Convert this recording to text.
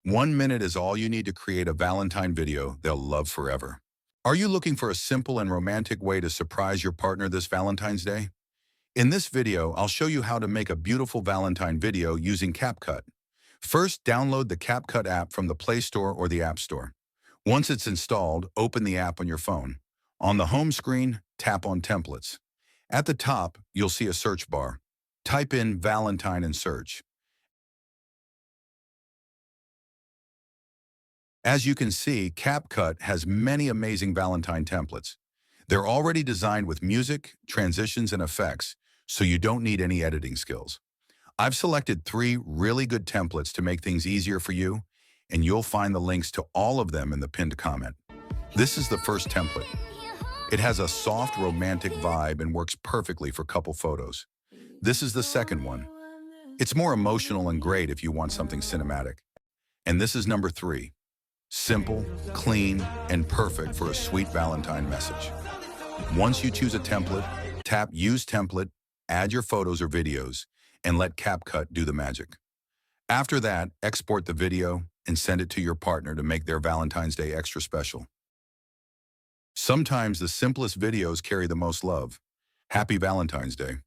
1 minute is all you need to create a Valentine video they'll love forever. Are you looking for a simple and romantic way to surprise your partner this Valentine's Day? In this video, I'll show you how to make a beautiful Valentine video using CapCut. First, download the CapCut app from the Play Store or the App Store. Once it's installed, open the app on your phone. On the home screen, tap on Templates. At the top, you'll see a search bar. Type in Valentine and search. As you can see, CapCut has many amazing Valentine templates. They're already designed with music, transitions, and effects, so you don't need any editing skills. I've selected 3 really good templates to make things easier for you, and you'll find the links to all of them in the pinned comment. This is the first template. It has a soft, romantic vibe and works perfectly for couple photos. This is the second one. It's more emotional and great if you want something cinematic. And this is number 3. Simple, clean, and perfect for a sweet Valentine message. Once you choose a template, tap Use Template, add your photos or videos, and let CapCut do the magic. After that, export the video and send it to your partner to make their Valentine's Day extra special. Sometimes the simplest videos carry the most love. Happy Valentine's Day.